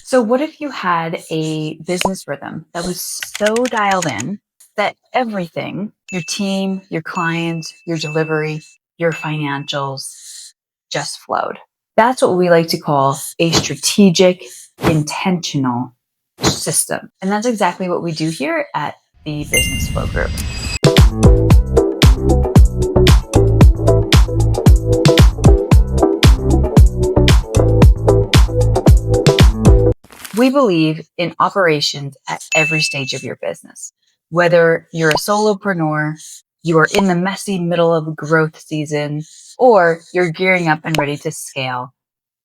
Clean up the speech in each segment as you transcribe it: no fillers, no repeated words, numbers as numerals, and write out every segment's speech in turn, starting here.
So, what if you had a business rhythm that was so dialed in that everything, your team, your clients, your delivery, your financials just flowed? That's what we like to call a strategic, intentional system. And that's exactly what we do here at the Business Flow Group. We believe in operations at every stage of your business. Whether you're a solopreneur, you are in the messy middle of growth season, or you're gearing up and ready to scale,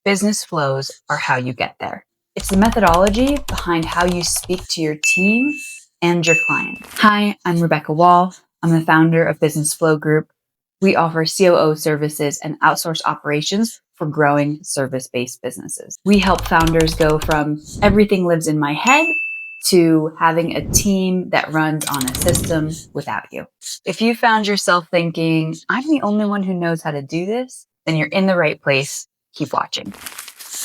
business flows are how you get there. It's the methodology behind how you speak to your team and your client. Hi, I'm Rebekah Wall. I'm the founder of Business Flow Group. We offer COO services and outsource operations for growing service-based businesses. We help founders go from everything lives in my head to having a team that runs on a system without you. If you found yourself thinking, I'm the only one who knows how to do this, then you're in the right place. Keep watching.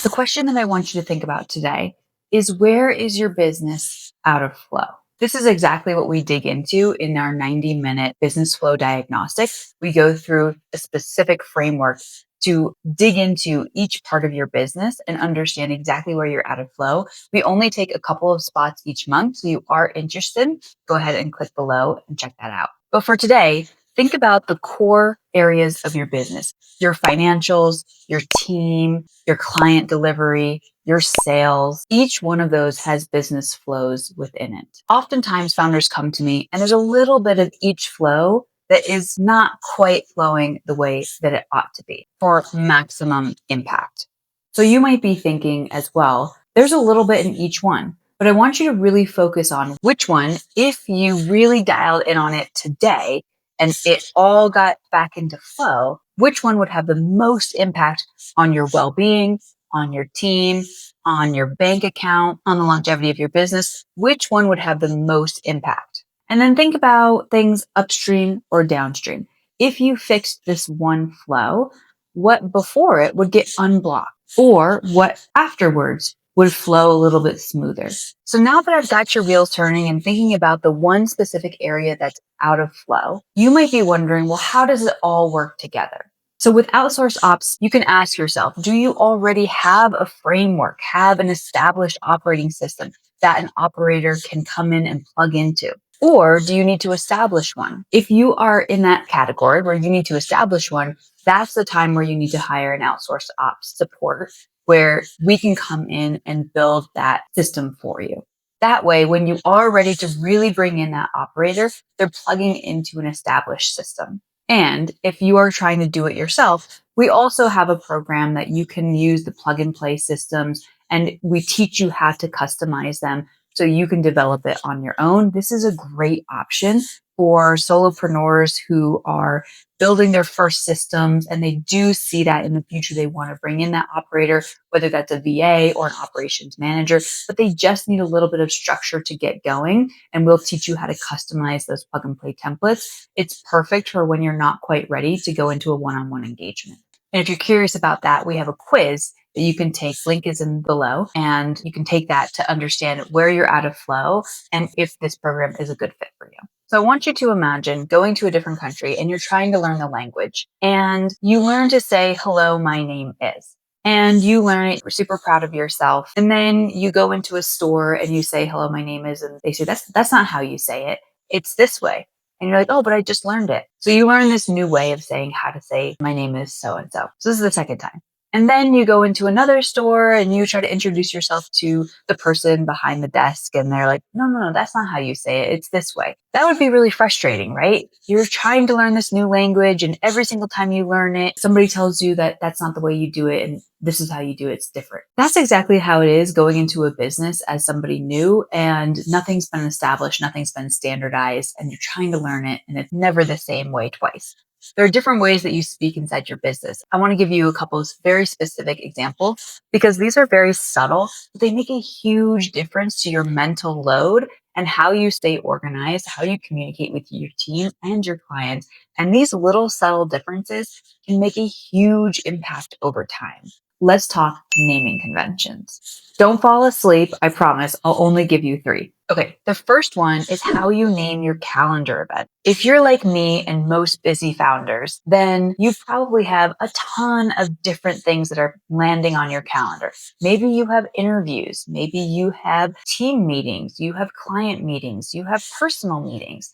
The question that I want you to think about today is, where is your business out of flow? This is exactly what we dig into in our 90-minute business flow diagnostic. We go through a specific framework to dig into each part of your business and understand exactly where you're out of flow. We only take a couple of spots each month. So you are interested, go ahead and click below and check that out. But for today, think about the core areas of your business, your financials, your team, your client delivery, your sales. Each one of those has business flows within it. Oftentimes founders come to me and there's a little bit of each flow that is not quite flowing the way that it ought to be for maximum impact. So you might be thinking as well, there's a little bit in each one, but I want you to really focus on which one, if you really dialed in on it today and it all got back into flow, which one would have the most impact on your well-being, on your team, on your bank account, on the longevity of your business? Which one would have the most impact? And then think about things upstream or downstream. If you fixed this one flow, what before it would get unblocked, or what afterwards would flow a little bit smoother. So now that I've got your wheels turning and thinking about the one specific area that's out of flow, you might be wondering, well, how does it all work together? So with outsource ops, you can ask yourself, do you already have a framework, have an established operating system that an operator can come in and plug into? Or do you need to establish one? If you are in that category where you need to establish one, that's the time where you need to hire an outsourced ops support, where we can come in and build that system for you. That way, when you are ready to really bring in that operator, they're plugging into an established system. And if you are trying to do it yourself, we also have a program that you can use, the plug and play systems, and we teach you how to customize them so you can develop it on your own. This is a great option for solopreneurs who are building their first systems and they do see that in the future they want to bring in that operator, whether that's a VA or an operations manager, but they just need a little bit of structure to get going, and we'll teach you how to customize those plug and play templates. It's perfect for when you're not quite ready to go into a one-on-one engagement. And if you're curious about that, we have a quiz that you can take. Link is in below, and you can take that to understand where you're out of flow and if this program is a good fit for you. So I want you to imagine going to a different country and you're trying to learn the language, and you learn to say, hello, my name is. And you learn it, you're super proud of yourself. And then you go into a store and you say, hello, my name is, and they say, that's not how you say it. It's this way. And you're like, oh, but I just learned it. So you learn this new way of saying how to say, my name is so-and-so. So this is the second time. And then you go into another store and you try to introduce yourself to the person behind the desk. And they're like, no, that's not how you say it. It's this way. That would be really frustrating, right? You're trying to learn this new language, and every single time you learn it, somebody tells you that that's not the way you do it, and this is how you do it. It's different. That's exactly how it is going into a business as somebody new, and nothing's been established, nothing's been standardized, and you're trying to learn it, and it's never the same way twice. There are different ways that you speak inside your business. I want to give you a couple of very specific examples because these are very subtle, but they make a huge difference to your mental load and how you stay organized, how you communicate with your team and your clients. And these little subtle differences can make a huge impact over time. let's talk naming conventions. Don't fall asleep, I promise. I'll only give you 3. Okay, the first one is how you name your calendar event. If you're like me and most busy founders, then you probably have a ton of different things that are landing on your calendar. Maybe you have interviews, maybe you have team meetings, you have client meetings, you have personal meetings.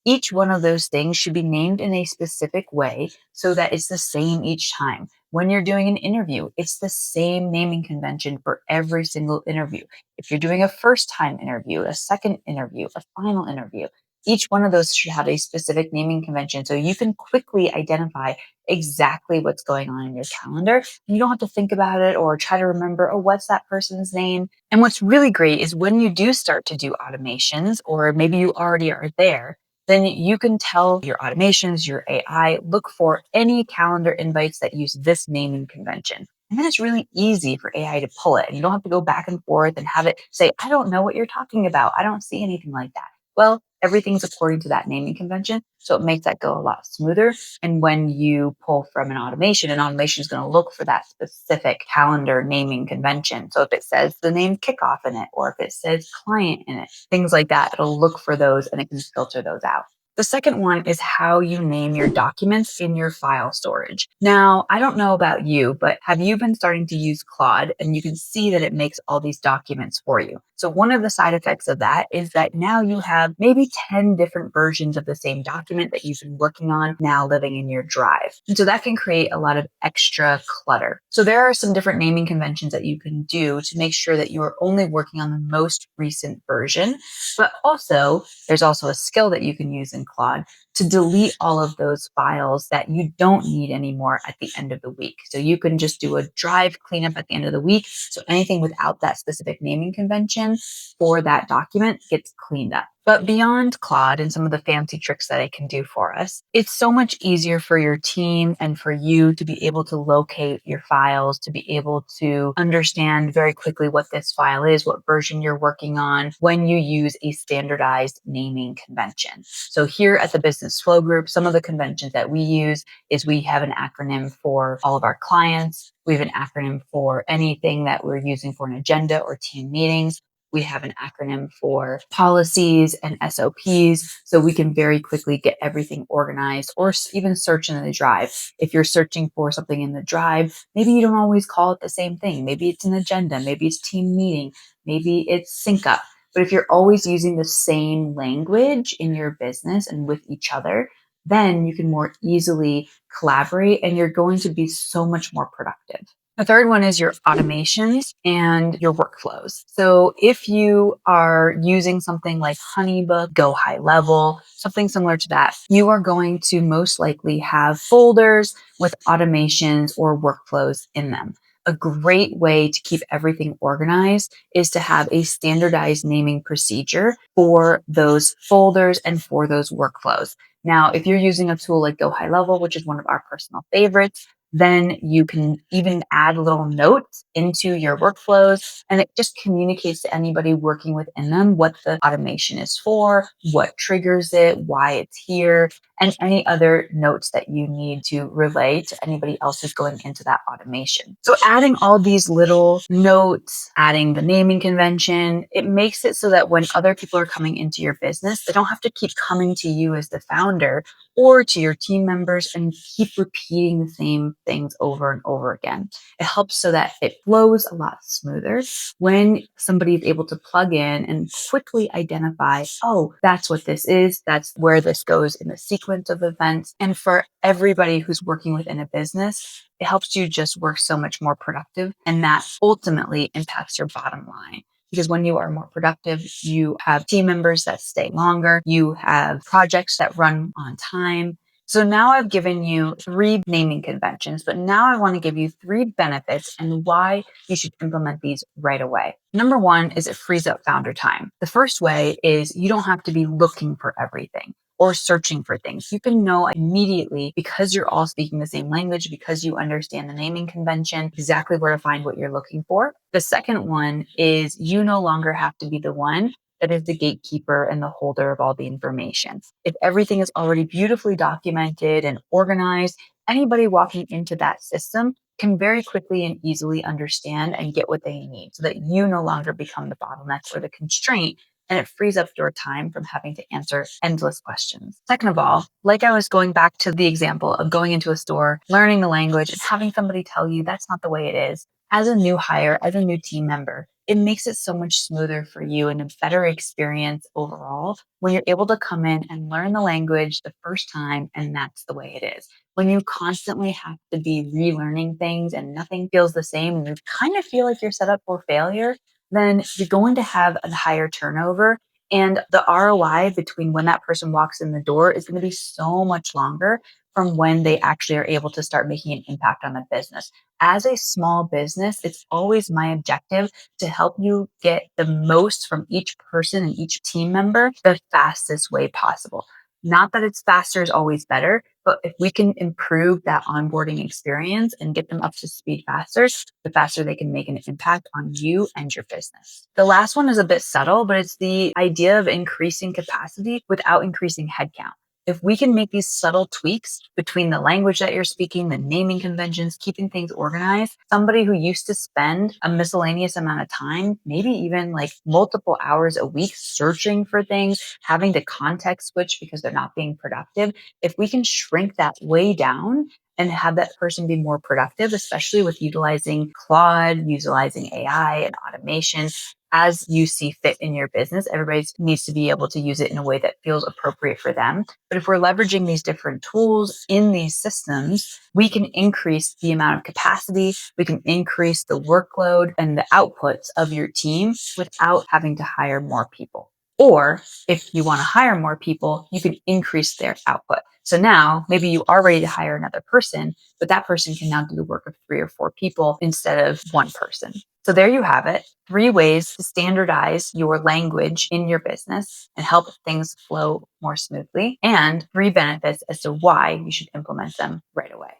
Each one of those things should be named in a specific way so that it's the same each time. When you're doing an interview, it's the same naming convention for every single interview. If you're doing a first time interview, a second interview, a final interview, each one of those should have a specific naming convention so you can quickly identify exactly what's going on in your calendar. You don't have to think about it or try to remember, oh, what's that person's name? And what's really great is when you do start to do automations, or maybe you already are there, then you can tell your automations, your AI, look for any calendar invites that use this naming convention. And then it's really easy for AI to pull it. And you don't have to go back and forth and have it say, I don't know what you're talking about. I don't see anything like that. Well, everything's according to that naming convention. So it makes that go a lot smoother. And when you pull from an automation is going to look for that specific calendar naming convention. So if it says the name kickoff in it, or if it says client in it, things like that, it'll look for those and it can filter those out. The second one is how you name your documents in your file storage. Now, I don't know about you, but have you been starting to use Claude and you can see that it makes all these documents for you? So one of the side effects of that is that now you have maybe 10 different versions of the same document that you've been working on now living in your drive. And so that can create a lot of extra clutter. So there are some different naming conventions that you can do to make sure that you are only working on the most recent version, but also there's also a skill that you can use in Claude to delete all of those files that you don't need anymore at the end of the week. So you can just do a drive cleanup at the end of the week. So anything without that specific naming convention for that document gets cleaned up. But beyond Claude and some of the fancy tricks that it can do for us, it's so much easier for your team and for you to be able to locate your files, to be able to understand very quickly what this file is, what version you're working on when you use a standardized naming convention. So here at the Business Flow Group, some of the conventions that we use is we have an acronym for all of our clients. We have an acronym for anything that we're using for an agenda or team meetings. We have an acronym for policies and SOPs, so we can very quickly get everything organized or even search in the drive. If you're searching for something in the drive, maybe you don't always call it the same thing. Maybe it's an agenda, maybe it's team meeting, maybe it's sync up. But if you're always using the same language in your business and with each other, then you can more easily collaborate and you're going to be so much more productive. The third one is your automations and your workflows. So if you are using something like Honeybook, Go High Level, something similar to that, you are going to most likely have folders with automations or workflows in them. A great way to keep everything organized is to have a standardized naming procedure for those folders and for those workflows. Now, if you're using a tool like Go High Level, which is one of our personal favorites, then you can even add little notes into your workflows and it just communicates to anybody working within them what the automation is for, what triggers it, why it's here, and any other notes that you need to relay to anybody else who's going into that automation. So adding all these little notes, adding the naming convention, it makes it so that when other people are coming into your business, they don't have to keep coming to you as the founder or to your team members and keep repeating the same things over and over again. It helps so that it flows a lot smoother when somebody is able to plug in and quickly identify, oh, that's what this is. That's where this goes in the sequence of events. And for everybody who's working within a business, it helps you just work so much more productive. And that ultimately impacts your bottom line. Because when you are more productive, you have team members that stay longer, you have projects that run on time. So now I've given you 3 naming conventions, but now I want to give you 3 benefits and why you should implement these right away. Number 1 is it frees up founder time. The first way is you don't have to be looking for everything or searching for things. You can know immediately because you're all speaking the same language, because you understand the naming convention, exactly where to find what you're looking for. The second one is you no longer have to be the one that is the gatekeeper and the holder of all the information. If everything is already beautifully documented and organized, anybody walking into that system can very quickly and easily understand and get what they need so that you no longer become the bottleneck or the constraint, and it frees up your time from having to answer endless questions. Second of all, like I was going back to the example of going into a store, learning the language, and having somebody tell you that's not the way it is. As a new hire, as a new team member, it makes it so much smoother for you and a better experience overall when you're able to come in and learn the language the first time, and that's the way it is. When you constantly have to be relearning things and nothing feels the same and you kind of feel like you're set up for failure, then you're going to have a higher turnover. And the ROI between when that person walks in the door is going to be so much longer from when they actually are able to start making an impact on the business. As a small business, it's always my objective to help you get the most from each person and each team member the fastest way possible. Not that it's faster is always better, but if we can improve that onboarding experience and get them up to speed faster, the faster they can make an impact on you and your business. The last one is a bit subtle, but it's the idea of increasing capacity without increasing headcount. If we can make these subtle tweaks between the language that you're speaking, the naming conventions, keeping things organized, somebody who used to spend a miscellaneous amount of time, maybe even like multiple hours a week searching for things, having to context switch because they're not being productive, if we can shrink that way down and have that person be more productive, especially with utilizing Claude, utilizing AI and automation, as you see fit in your business. Everybody needs to be able to use it in a way that feels appropriate for them. But if we're leveraging these different tools in these systems, we can increase the amount of capacity, we can increase the workload and the outputs of your team without having to hire more people. Or if you want to hire more people, you can increase their output. So now maybe you are ready to hire another person, but that person can now do the work of 3 or 4 people instead of one person. So there you have it. 3 ways to standardize your language in your business and help things flow more smoothly, and 3 benefits as to why you should implement them right away.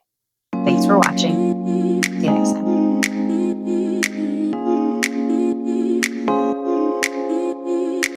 Thanks for watching. See you next time.